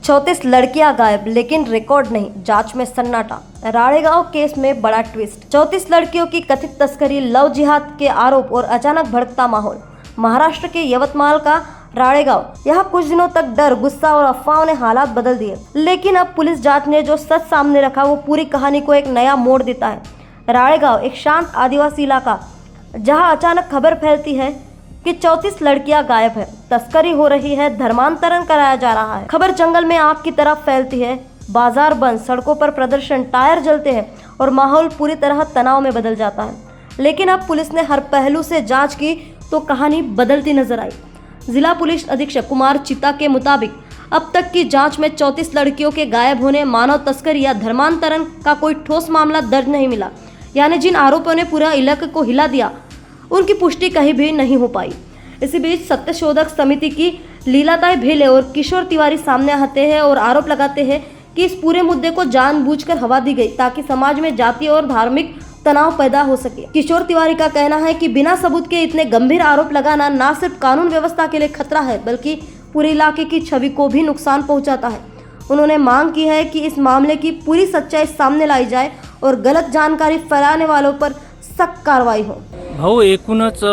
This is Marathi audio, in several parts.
34 लड़कियां गायब लेकिन रिकॉर्ड नहीं, जांच में सन्नाटा। राड़ेगांव केस में बड़ा ट्विस्ट। 34 लड़कियों की कथित तस्करी, लव जिहाद के आरोप और अचानक भड़कता माहौल। महाराष्ट्र के यवतमाल का राड़ेगांव। यहाँ कुछ दिनों तक डर, गुस्सा और अफवाहों ने हालात बदल दिए, लेकिन अब पुलिस जांच ने जो सच सामने रखा वो पूरी कहानी को एक नया मोड़ देता है। राड़ेगांव एक शांत आदिवासी इलाका, जहाँ अचानक खबर फैलती है कि 34 लड़कियां गायब है, तस्करी हो रही है, धर्मांतरण कराया जा रहा है। खबर जंगल में आग की तरफ फैलती है। बाजार बंद, सड़कों पर प्रदर्शन, टायर जलते हैं और माहौल पूरी तरह तनाव में बदल जाता है। लेकिन अब पुलिस ने हर पहलू से जांच की तो कहानी बदलती नजर आई। जिला पुलिस अधीक्षक कुमार चिता के मुताबिक अब तक की जांच में 34 लड़कियों के गायब होने, मानव तस्करी या धर्मांतरण का कोई ठोस मामला दर्ज नहीं मिला। यानी जिन आरोपों ने पूरा इलाके को हिला दिया, उनकी पुष्टि कहीं भी नहीं हो पाई। इसी बीच सत्यशोधक समिति की लीलाताई भेले और किशोर तिवारी सामने आते हैं और आरोप लगाते हैं कि इस पूरे मुद्दे को जानबूझकर हवा दी गई ताकि समाज में जातीय और धार्मिक तनाव पैदा हो सके। किशोर तिवारी का कहना है कि बिना सबूत के इतने गंभीर आरोप लगाना न सिर्फ कानून व्यवस्था के लिए खतरा है, बल्कि पूरे इलाके की छवि को भी नुकसान पहुंचाता है। उन्होंने मांग की है कि इस मामले की पूरी सच्चाई सामने लाई जाए और गलत जानकारी फैलाने वालों पर सख्त कार्रवाई हो। भाऊ, एकूणच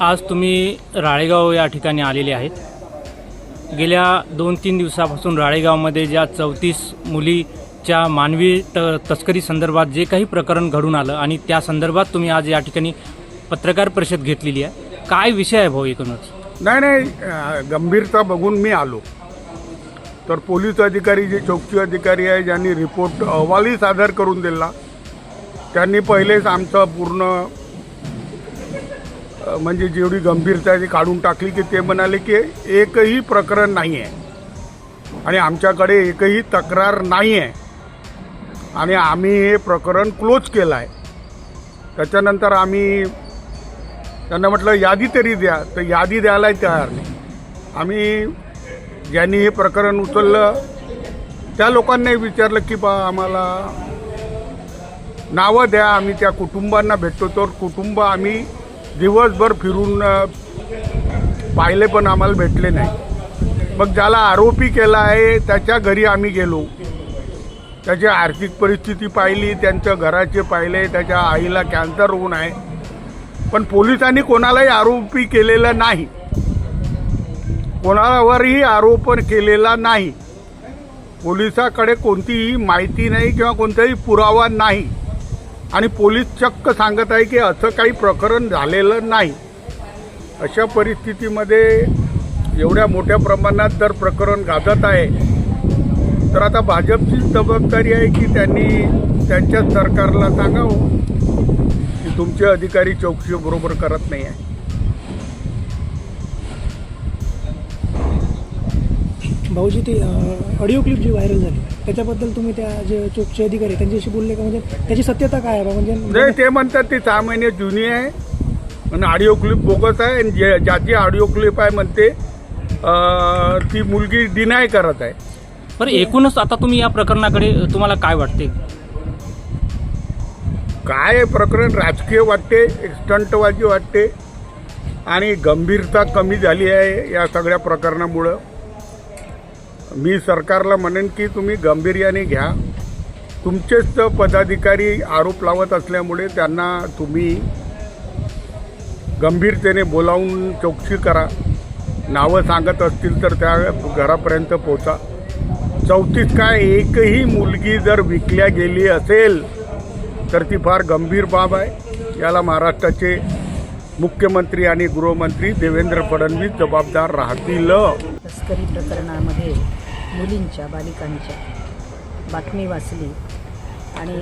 आज तुम्ही राळेगाव या ठिकाणी आलेले आहेत। गेल्या 2-3 दिवसापासून राळेगावमध्ये ज्या 34 मुलीच्या मानवी तस्करी संदर्भात जे काही प्रकरण घडून आलं आणि त्या संदर्भात तुम्ही आज या ठिकाणी पत्रकार परिषद घेतलेली आहे, काय विषय आहे भाऊ एकूणच? नाही, गंभीरता बघून मी आलो। तर पोलीस अधिकारी, जे चौकशी अधिकारी आहे, ज्यांनी रिपोर्ट अहवालही सादर करून दिला, त्यांनी पहिलेच आमचं पूर्ण म्हणजे जेवढी गंभीरता ती काढून टाकली की ते म्हणाले की एकही प्रकरण नाही आहे आणि आमच्याकडे एकही तक्रार नाही आहे आणि आम्ही हे प्रकरण क्लोज केलं आहे। त्याच्यानंतर आम्ही त्यांना म्हटलं यादी तरी द्या, तर यादी द्यायलाही तयार नाही। आम्ही ज्यांनी हे प्रकरण उचललं त्या लोकांनाही विचारलं की बा आम्हाला नावं द्या, आम्ही त्या कुटुंबांना भेटतो। तर कुटुंब आम्ही दिवसभर फिरून पाहिले पण आम्हाला भेटले नाही। मग ज्याला आरोपी केला आहे त्याच्या घरी आम्ही गेलो, त्याची आर्थिक परिस्थिती पाहिली, त्यांच्या घराचे पाहिले, त्याच्या आईला कॅन्सर होऊन आहे, पण पोलिसांनी कोणालाही आरोपी केलेला नाही, कोणावरही आरोप केलेला नाही। पोलिसाकडे कोणतीही माहिती नाही किंवा कोणताही पुरावा नाही आणि पोलीस चक्क सांगत आहे की असं काही प्रकरण झालेलं नाही। अशा परिस्थितीमध्ये एवढ्या मोठ्या प्रमाणात जर प्रकरण गाजत आहे तर आता भाजपची जबाबदारी आहे की त्यांनी त्यांच्या सरकारला सांगावं की तुमचे अधिकारी चौकशी बरोबर करत नाही आहे। भाऊजी, ती ऑडिओ क्लिप जी व्हायरल झाली त्याच्याबद्दल तुम्ही त्या जे चौकशी अधिकारी त्यांच्याशी बोलले का? म्हणजे त्याची सत्यता काय आहे? म्हणजे नाही, ते म्हणतात ती 6 महिने जुनी आहे आणि ऑडिओ क्लिप बोगस आहे आणि ज्याची ऑडिओ क्लिप आहे म्हणते ती मुलगी डिनाय करत आहे। पण एकूणच आता तुम्ही या प्रकरणाकडे तुम्हाला काय वाटते? काय प्रकरण राजकीय वाटते, स्टंटबाजी वाटते आणि गंभीरता कमी झाली आहे या सगळ्या प्रकरणामुळं। मी सरकारला म्हणेन की तुम्ही गांभीर्याने घ्या। तुमचेच पदाधिकारी आरोप लावत असल्यामुळे त्यांना तुम्ही गंभीरतेने बोलावून चौकशी करा। नावं सांगत असतील तर त्या घरापर्यंत पोचा। 34 काय, एकही मुलगी जर विकल्या गेली असेल तर ती फार गंभीर बाब आहे। याला महाराष्ट्राचे मुख्यमंत्री आणि गृहमंत्री देवेंद्र फडणवीस जबाबदार राहतील। तस्करी प्रकरणामध्ये मुलींच्या, बालिकांच्या बातमी वाचली आणि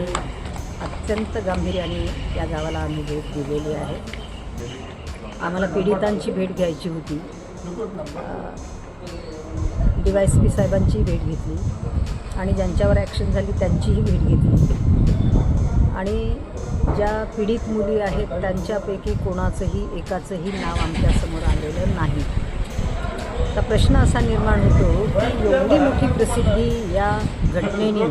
अत्यंत गांभीर्याने या गावाला आम्ही भेट दिलेली आहे। आम्हाला पीडितांची भेट घ्यायची होती, DYSP साहेबांची भेट घेतली आणि ज्यांच्यावर ॲक्शन झाली त्यांचीही भेट घेतली आणि ज्या पीडित मुली आहेत त्यांच्यापैकी कोणाचंही एकाचंही नाव आमच्यासमोर आलेलं नाही। तर प्रश्न असा निर्माण होतो की एवढी मोठी प्रसिद्धी या घटनेने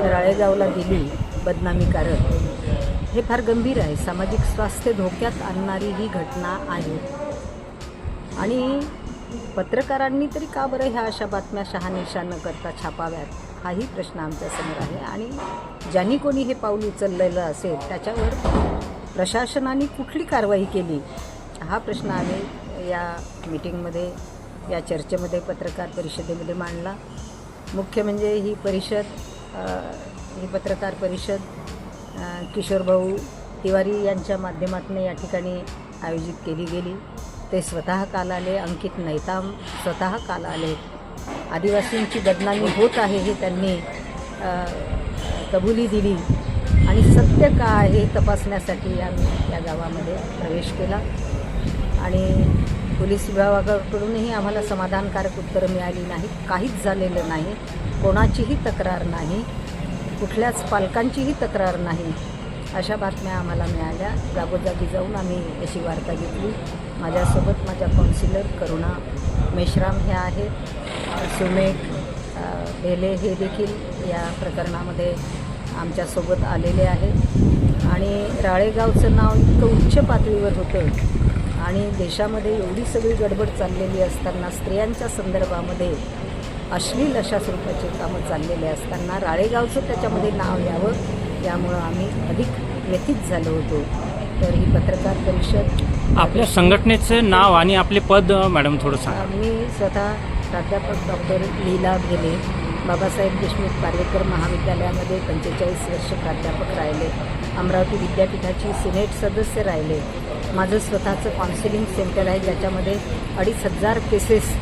राळेगावला दिली, बदनामीकारक, हे फार गंभीर आहे। सामाजिक स्वास्थ्य धोक्यात आणणारी ही घटना आहे आणि पत्रकारांनी तरी का बरं ह्या अशा बातम्या शहानिशा न करता छापाव्यात, हाही प्रश्न आमच्यासमोर आहे. आणि ज्यांनी कोणी हे पाऊल उचललेलं असेल त्याच्यावर प्रशासनाने कुठली कारवाई केली, हा प्रश्न आम्ही या मीटिंगमध्ये, या चर्चेमध्ये, पत्रकार परिषदेमध्ये मांडला. मुख्य म्हणजे ही पत्रकार परिषद किशोरभाऊ तिवारी यांच्या माध्यमातून या ठिकाणी आयोजित केली गेली. ते स्वतः काल आले, अंकित नैताम स्वतः काल आले. आदिवासींची बदनामी होत आहे हे त्यांनी कबुली दिली आणि सत्य का आहे तपासण्यासाठी आम्ही या गावामध्ये प्रवेश केला. आणि पोलीस विभागाकडूनही आम्हाला समाधानकारक उत्तरं मिळाली नाही. काहीच झालेलं नाही, कोणाचीही तक्रार नाही, कुठल्याच पालकांचीही तक्रार नाही, अशा बातम्या आम्हाला मिळाल्या. जागोजागी जाऊन आम्ही अशी वार्ता घेतली. माझ्यासोबत माझ्या काउन्सिलर करुणा मेश्राम ह्या आहेत, सुमेघ बेले हे देखील या प्रकरणामध्ये आमच्यासोबत आलेले आहेत. आणि राळेगावचं नाव इतकं उच्च पातळीवर होतं आणि देशामध्ये एवढी सगळी गडबड चाललेली असताना, स्त्रियांच्या संदर्भामध्ये अश्लील अशा स्वरूपाचे कामं चाललेले असताना राळेगावचं त्याच्यामध्ये नाव यावं, यामुळं आम्ही अधिक व्यथित झालो होतो. तर ही पत्रकार परिषद, आपल्या संघटनेचं नाव आणि आपले पद मॅडम थोडं सांगा. मी स्वतः प्राध्यापक डॉक्टर लीला भेले, बाबासाहेब देशमुख कार्यकर महाविद्यालयामध्ये 45 वर्ष प्राध्यापक राहिले. अमरावती विद्यापीठाची सिनेट सदस्य राहिले. माझं स्वतःचं काउन्सिलिंग सेंटर आहे, ज्याच्यामध्ये 2500 केसेस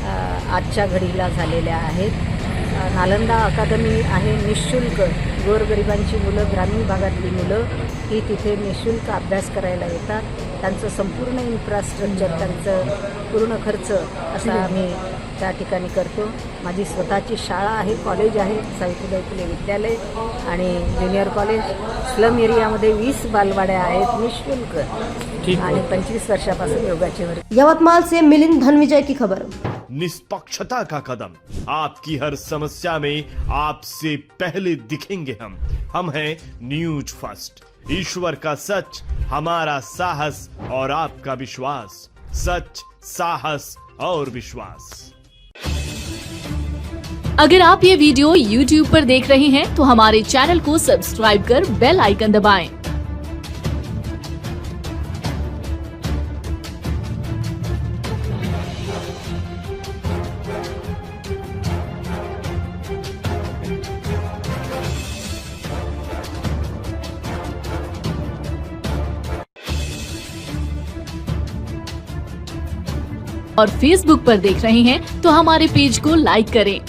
आजच्या घडीला झालेल्या आहेत. नालंदा अकादमी आहे, निःशुल्क गोरगरिबांची मुलं, ग्रामीण भागातली मुलं ही तिथे निःशुल्क अभ्यास करायला येतात. त्यांचं संपूर्ण इन्फ्रास्ट्रक्चर, त्यांचं पूर्ण खर्च असा आम्ही त्या ठिकाणी करतो. माझी स्वतःची शाळा आहे, कॉलेज आहे, सावित्रीबाई फुले विद्यालय आणि ज्युनियर कॉलेज. स्लम एरियामध्ये 20 बालवाड्या आहेत निःशुल्क. आणि 25 वर्षापासून योगाचे वर्ग. यवतमाळ से मिलिंद धनविजय की खबर. निष्पक्षता का कदम, आपकी हर समस्या में आपसे पहले दिखेंगे हम हैं न्यूज फर्स्ट. ईश्वर का सच, हमारा साहस और आपका विश्वास. सच, साहस और विश्वास. अगर आप ये वीडियो YouTube पर देख रहे हैं तो हमारे चैनल को सब्सक्राइब कर बेल आइकन दबाएं. और Facebook पर देख रहे हैं तो हमारे पेज को लाइक करें.